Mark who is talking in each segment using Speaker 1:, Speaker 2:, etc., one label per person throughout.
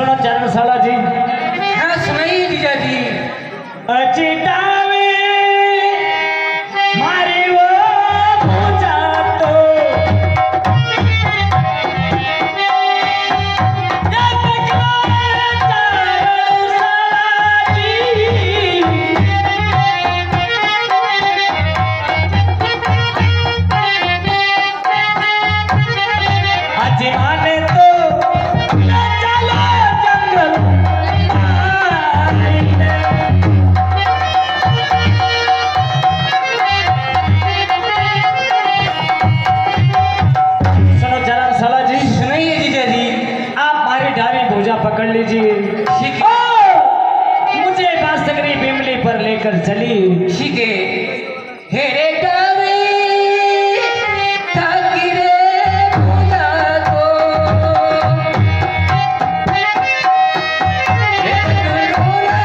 Speaker 1: सुनो चरणशाला जी।
Speaker 2: हाँ सुनाइए जीजा जी।
Speaker 1: अचितावे मारी वो पूजा तो पकड़ लीजिए। मुझे बांसुरी बिमली पर लेकर चली।
Speaker 2: ठीक है। हे रे गावे ताकि रे खुदा को एक रोला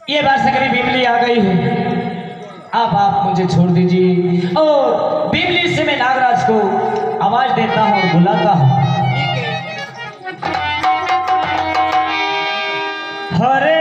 Speaker 1: ये बांसुरी बिमली आ गई है। अब आप मुझे छोड़ दीजिए और बिमली से मैं नागराज को आवाज देता हूँ और बुलाता हूँ। हरे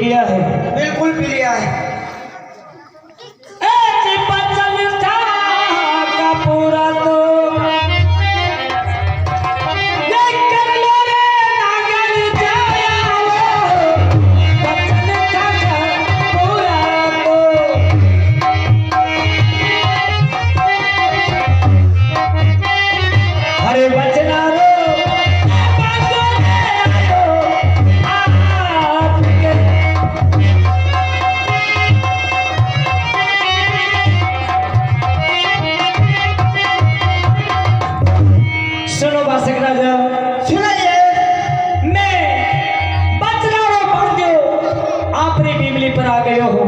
Speaker 1: लिया है?
Speaker 3: बिल्कुल पी लिया है।
Speaker 1: बचन था का पूरा तो लेकर लो रे नागर जाया हो, बचन था का पूरा तो। हरे बचना रो सुनो बासक राजा,
Speaker 3: सुनाइए।
Speaker 1: मैं बचनारो पढ़ दो, आपने बिमली पर आ गए हो,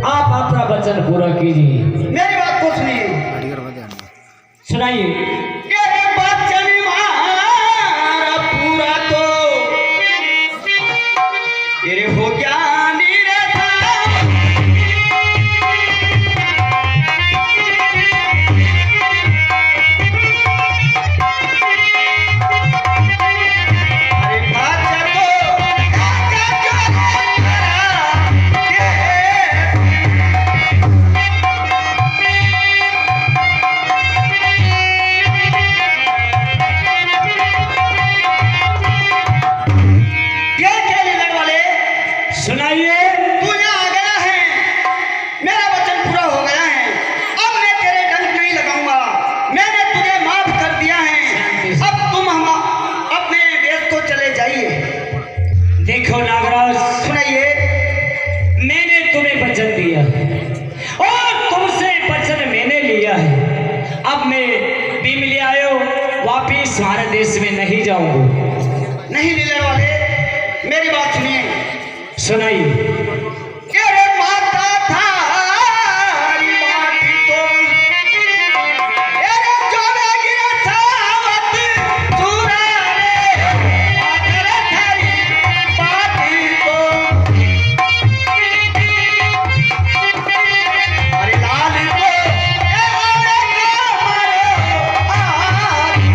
Speaker 1: आप अपना वचन पूरा कीजिए।
Speaker 3: मेरी बात को सुनिए।
Speaker 1: सुनाइए।
Speaker 3: ये बचन हमारा पूरा तो ये हो गया निरथा। अरे बात को ये क्या लीलन वाले
Speaker 1: सुनाइए।
Speaker 3: तू यहाँ आ गया है, मेरा वचन पूरा हो गया है। अब मैं तेरे डंक नहीं लगाऊंगा, मैंने तुझे माफ कर दिया है। अब तुम हम अपने देश को चले जाइए।
Speaker 1: देखो नागराज,
Speaker 3: सुनाइए।
Speaker 1: मैंने तुम्हें वचन दिया और तुमसे वचन मैंने लिया है। अब मैं बिमली आयो वापिस हमारे देश में नहीं जाऊंगा।
Speaker 3: नहीं लीलन वाले, मेरी बात सुनिए।
Speaker 1: सुनाइए।
Speaker 3: तेरे माता थारी बाटी तो तेरे जोड़े गिरे सावत चूरा रे, आकर थारी बाटी तो। अरे लाल को ए वाले को मारो आरी।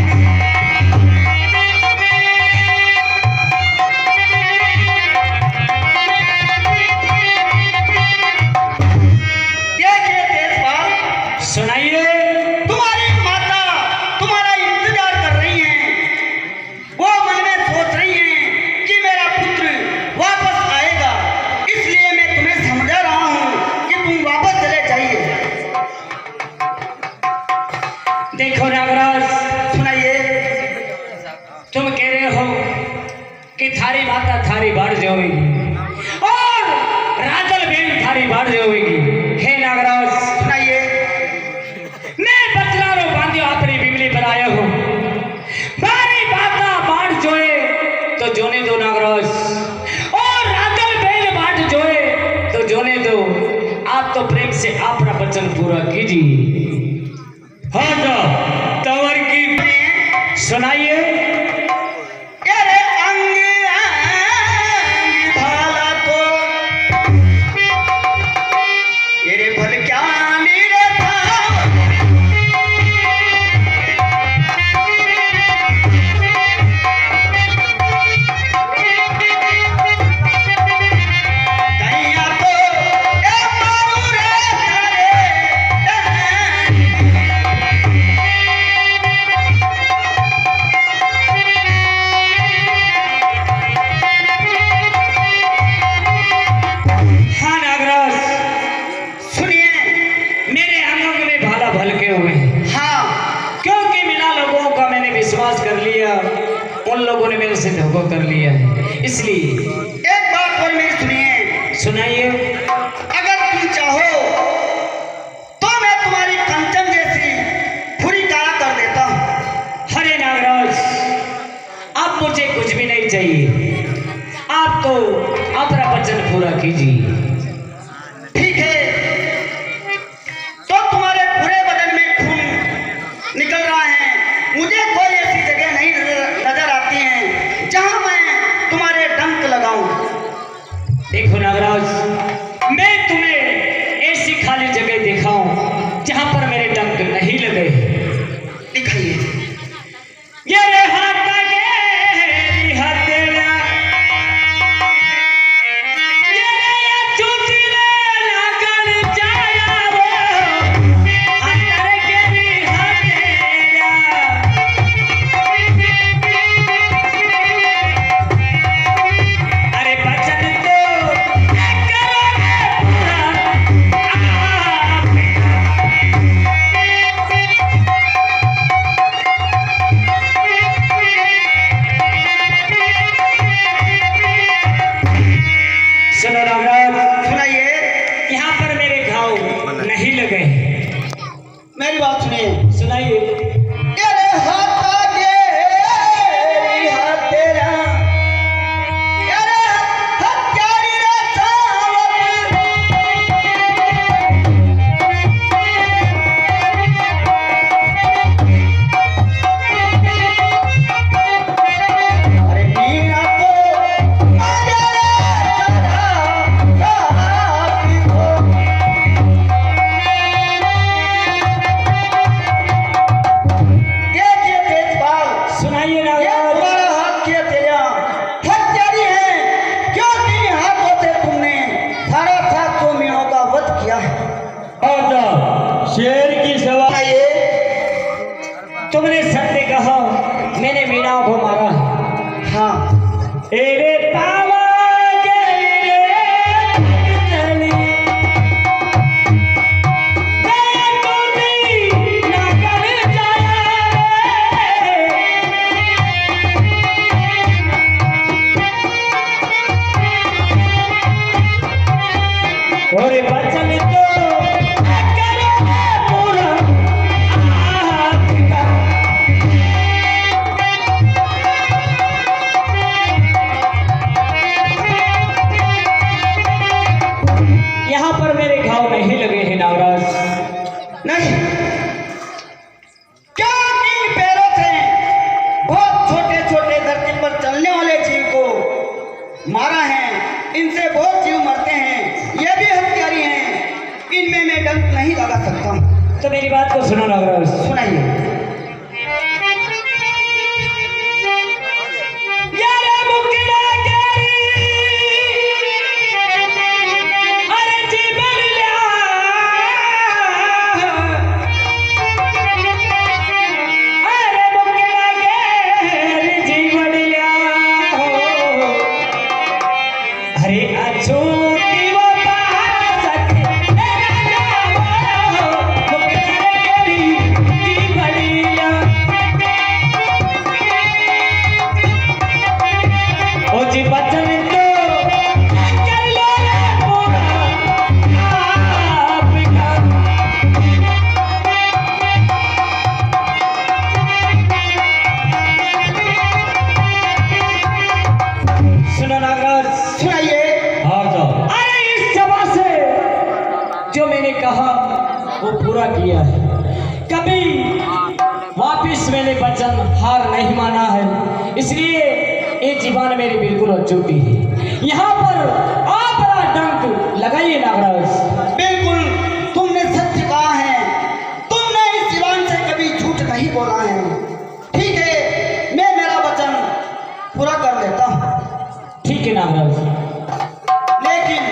Speaker 3: देखिए तेजपाल,
Speaker 1: सुनाइए।
Speaker 3: तुम्हारी माता तुम्हारा इंतजार कर रही हैं। वो मन में सोच रही हैं कि मेरा पुत्र वापस आएगा, इसलिए मैं तुम्हें समझा रहा हूँ कि तुम वापस चले जाइए।
Speaker 1: देखो नागराज,
Speaker 3: सुनाइए।
Speaker 1: तुम कह रहे हो कि थारी माता थारी बाढ़ जाएगी और राजल बेन थारी बाढ़ जाएगी। हे नागराज,
Speaker 3: सुनाइए।
Speaker 1: मैं बचलारो बांधियो आपरी बिमली पर आया हूँ। बारी बाता बाढ़ जोए तो जोने दो नागराज, और राजल बेन बाढ़ जोए तो जोने दो। आप तो प्रेम से अपना वचन पूरा कीजिए। हाँ जा तंवर की सुनाइए।
Speaker 3: तेरे अंग अंग भाला तो तेरे भल क्या निरथा। दैया तो ए मारू रे
Speaker 1: हाँ नागराज,
Speaker 3: सुनिए।
Speaker 1: मेरे आंगन में भाला भलके हुए हैं,
Speaker 3: हाँ,
Speaker 1: क्योंकि मिला लोगों का मैंने विश्वास कर लिया, उन लोगों ने मेरे से धोखा कर लिया है, इसलिए।
Speaker 3: एक बात और मेरी सुनिए।
Speaker 1: सुनाइए।
Speaker 3: अगर तुम चाहो तो मैं तुम्हारी कंचन जैसी फुरी काला कर देता हूँ।
Speaker 1: हरे नागराज, अब मुझे कुछ भी नहीं चाहिए, आप तो अपना वचन पूरा कीजिए।
Speaker 3: ठीक है, तो तुम्हारे पूरे बदन में खून निकल रहा है। मुझे कोई ऐसी जगह नहीं नजर आती है जहां मैं तुम्हारे डंक लगाऊं। बात सुनिए।
Speaker 1: सुनाइए।
Speaker 3: तेरे हाथ आगे हाथ तेरा, तेरे हत्यारी रे सावत। अरे मीरा को आजा रे चढ़ा साथी को। देखिए तेजपाल,
Speaker 1: सुनाइए
Speaker 3: ये
Speaker 1: नागराज।
Speaker 3: तुम्हारा हाथ किया तेरा हत्यारी है, क्यों तेरे हाथों से तुमने 750 मीनों का वध किया है।
Speaker 1: शेर की सवाल।
Speaker 3: ये
Speaker 1: तुमने सत्य कहा, मैंने मीनाओं को मारा।
Speaker 3: हाँ,
Speaker 1: एरे पावा गई रे चली, मैं टूटी ना कर जाया रे। और बचन तो करो पूरा आपका। यहाँ पर मेरे घाव नहीं लगे हैं नागराज।
Speaker 3: नहीं, क्या इन पैरों से बहुत छोटे छोटे धरती पर चलने वाले जीव को मारा है। इनसे बहुत जीव मरते हैं, ये भी हत्यारी हैं, इनमें मैं डंक नहीं लगा सकता।
Speaker 1: तो मेरी बात को सुनो नागराज।
Speaker 3: सुनाइए।
Speaker 1: यारे मुकड़ा गरी, अरे जीवन लिया, अरे मुकड़ा गरी जीवन लिया हो। अरे अछूती वो पासक मेरा जाओ, मुकड़ा गरी जीवन लिया। ओ जी बचन तो कर लो रे पूरा आपका। सुनो नागराज।
Speaker 3: सुनाइए।
Speaker 1: अरे इस सभा से जो मैंने कहा वो पूरा किया है। कभी वापिस मैंने वचन हार नहीं माना है, इसलिए ये जीवन मेरी बिल्कुल अचूकी है। यहाँ पर आप डंक लगाइए नागराज।
Speaker 3: बिल्कुल तुमने सत्य कहा है, तुमने इस जीवन से कभी झूठ नहीं बोला है। ठीक है, मैं मेरा वचन पूरा कर लेता हूँ,
Speaker 1: ठीक है नागराज।
Speaker 3: लेकिन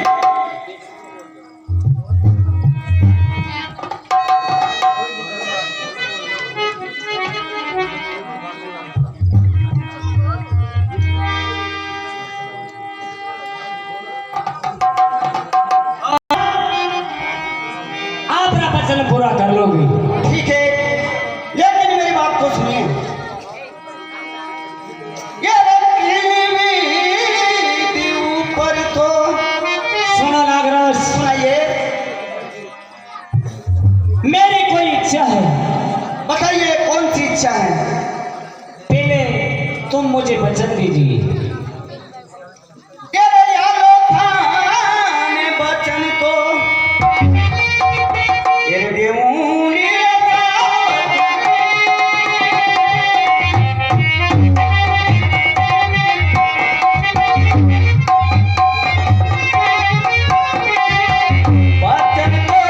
Speaker 1: आप वचन पूरा कर लोगे।
Speaker 3: ठीक है, लेकिन मेरी बात को सुनिए। ये रखी ऊपर तो
Speaker 1: सुनो नागराज।
Speaker 3: सुनाइए।
Speaker 1: मेरी कोई इच्छा है,
Speaker 3: बताइए कौन सी इच्छा है।
Speaker 1: पहले तुम मुझे वचन दीजिए।
Speaker 3: तेरे यारो थाने बचन को तेरे देऊंगी बचन को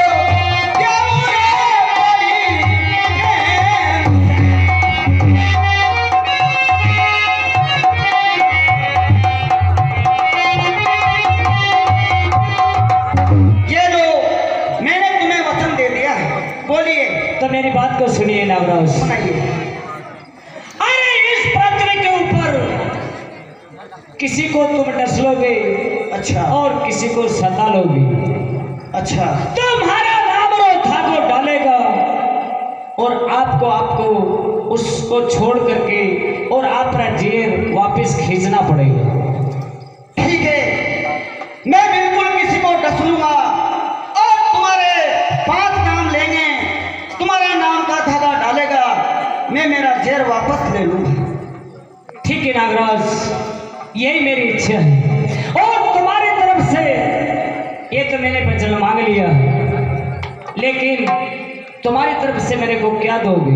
Speaker 1: तो मेरी बात को सुनिए नागराज।
Speaker 3: सुनाइए।
Speaker 1: अरे इस पृथ्वी के ऊपर किसी को तुम डस लोगे,
Speaker 3: अच्छा
Speaker 1: और किसी को सता लोगे।
Speaker 3: अच्छा,
Speaker 1: तुम्हारा नाम रो थाको डालेगा और आपको उसको छोड़ करके और अपना जेर वापस खींचना पड़ेगा।
Speaker 3: ठीक है, मैं बिल्कुल किसी को डस लूंगा और तुम्हारे 5 नाम लेंगे। तुम्हारा नाम जहर वापस ले लूं।
Speaker 1: ठीक है नागराज, यही मेरी इच्छा है। और तुम्हारी तरफ से ये तो मैंने वचन मांग लिया, लेकिन तुम्हारी तरफ से मेरे को क्या दोगे?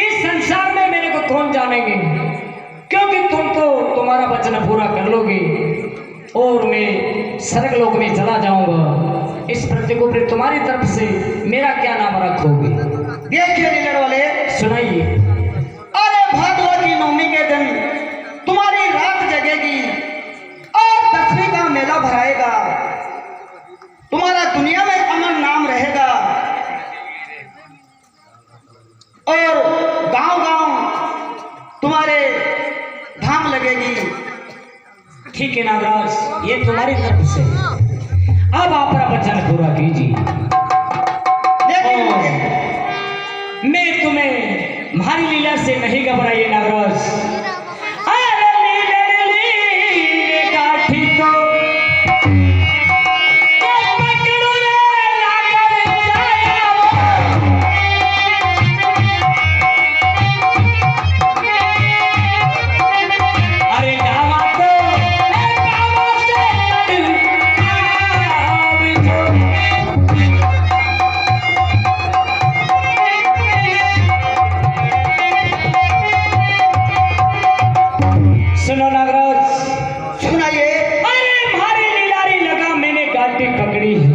Speaker 1: इस संसार में मेरे को कौन जानेंगे, क्योंकि तुम तो तुम्हारा वचन पूरा कर लोगे और मैं स्वर्ग लोक में चला जाऊंगा। इस प्रतिको पर तुम्हारी तरफ से मेरा क्या नाम रखोगे?
Speaker 3: देखिए लीलड़ वाले,
Speaker 1: सुनाइए।
Speaker 3: अरे भादवा की नवमी के दिन तुम्हारी रात जगेगी और दसवीं का मेला भराएगा। तुम्हारा दुनिया में अमर नाम रहेगा और गांव-गांव तुम्हारे धाम लगेगी।
Speaker 1: ठीक है नागराज, ये तुम्हारी तरफ से, अब आप अपना वचन पूरा कीजिए।
Speaker 3: लेकिन
Speaker 1: मैं तुम्हें भारी लीला से नहीं घबराइए नागराज। अरे लीले लीले काठी को पकड़ो रे लाकर जाया वो। अरे गावा तो गावा से सुनो नागराज,
Speaker 3: सुनाइए।
Speaker 1: अरे भारी लीलारी लगा मैंने गाड़ी पकड़ी है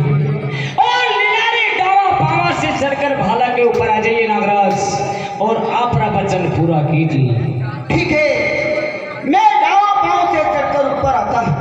Speaker 1: और लीलारी गावा पावा से चढ़कर भाला के ऊपर आ जाइए नागराज और अपना वचन पूरा कीजिए।
Speaker 3: ठीक है, मैं गाँव पाँव से चढ़कर ऊपर आता हूँ।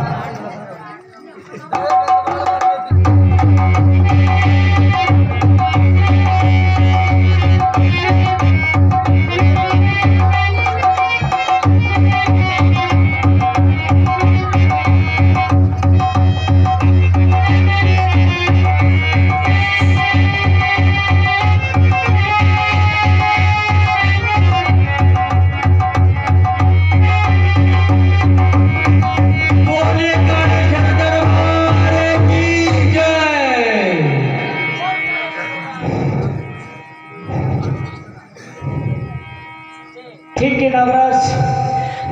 Speaker 1: ठीक है नागराज,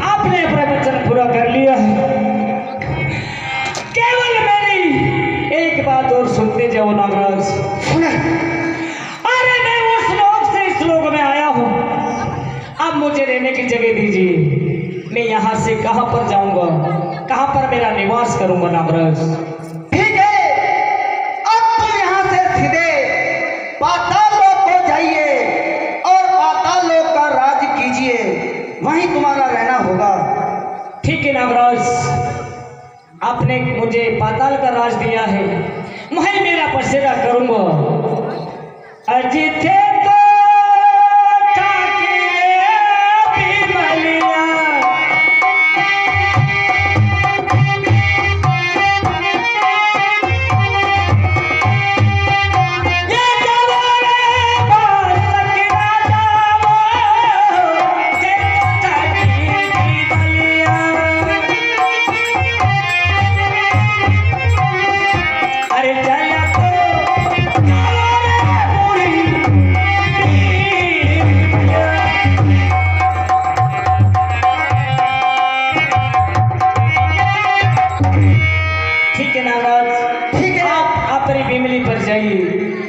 Speaker 1: आपने अपना वचन पूरा कर लिया है। केवल मेरी एक बात और सुनते जाओ नागराज।
Speaker 3: सुने।
Speaker 1: अरे मैं उस लोक से इस लोक में आया हूँ, अब मुझे रहने की जगह दीजिए। मैं यहाँ से कहाँ पर जाऊंगा, कहाँ पर मेरा निवास करूंगा नागराज?
Speaker 3: ठीक है, अब तुम यहाँ से सीधे पाताल लोक को जाइए और पाताल लोक का राज कीजिए, वहीं तुम्हारा रहना होगा।
Speaker 1: ठीक है नागराज, आपने मुझे पाताल का राज दिया है, वहीं मेरा बसेरा करूंगा। अजिथे तो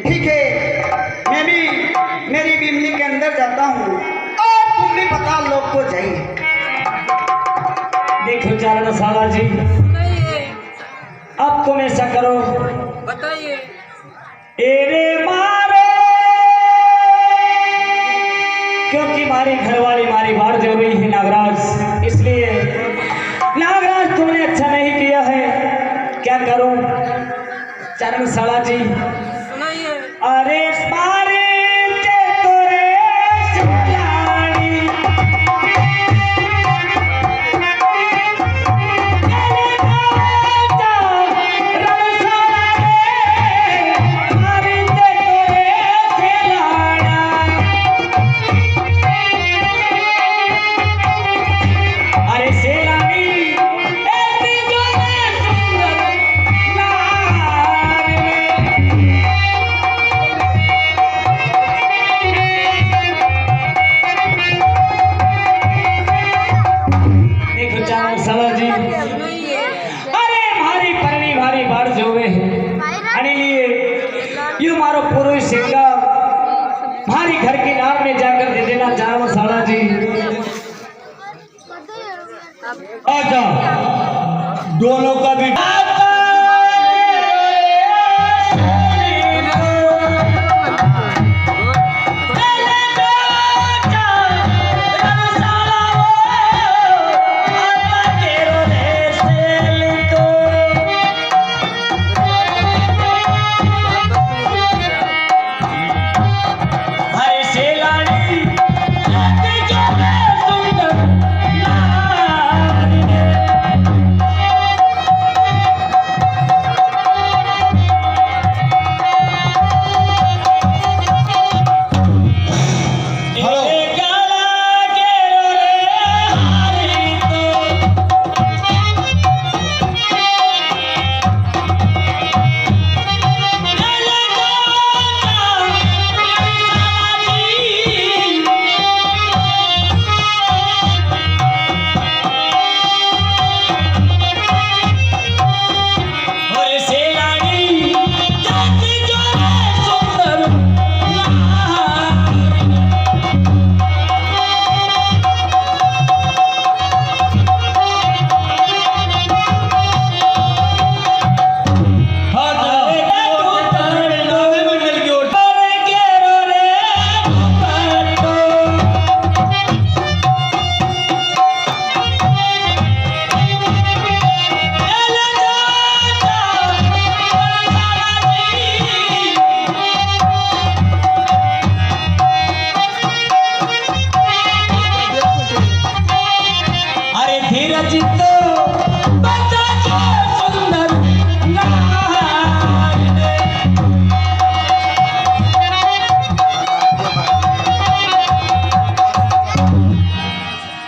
Speaker 3: ठीक है, मैं भी मेरी बिमली के अंदर जाता हूँ और तुम भी पाताल लोक को जाइए।
Speaker 1: देखो चारण साला जी, अब तुम ऐसा करो,
Speaker 2: बताइए।
Speaker 1: एरे मारो, क्योंकि हमारी घरवाली हमारी बात जो रही है नागराज, इसलिए नागराज तुमने अच्छा नहीं किया है। क्या करूं चारण साला जी?
Speaker 2: सुनाइए।
Speaker 1: अरे सारे के तोरे सुलानी, अरे राजा रमसाला रे, सारे के तोरे सुलाना। अरे सेलानी ए तिजोरे सुंदर नार रे, हमारी घर की नार में जाकर दे देना चारों साला जी।
Speaker 4: अच्छा दोनों का भी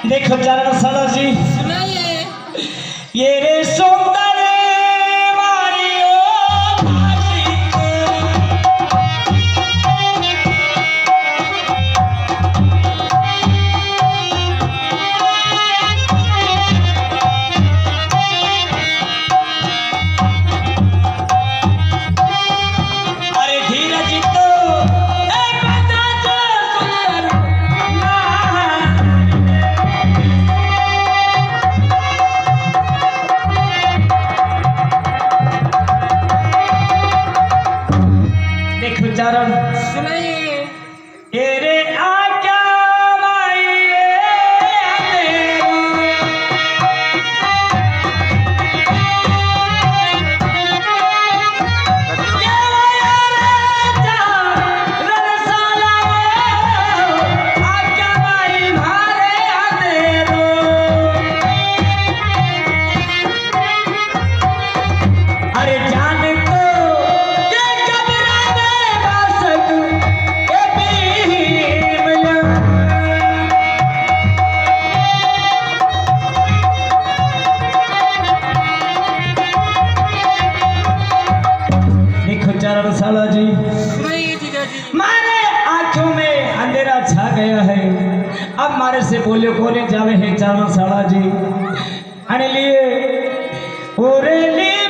Speaker 4: देखो चारों साला जी
Speaker 2: सुनाइए।
Speaker 1: ये रे सौंदर्य मारियो मालिक। अरे धीरज तो ए बता जो सुंदर ना। देखो चरण
Speaker 2: सुनाइए।
Speaker 1: ये रे आज्ञा माई अरे जान तो ये कब्र में बासक ए भीमला। देखो चरण साला जी
Speaker 2: सुनाइए जीजा जी।
Speaker 1: मारे आंखों में अंधेरा छा गया है। अब मारे से बोले कोने जावे है चरण साला जी। अरे लिए ओरे लिए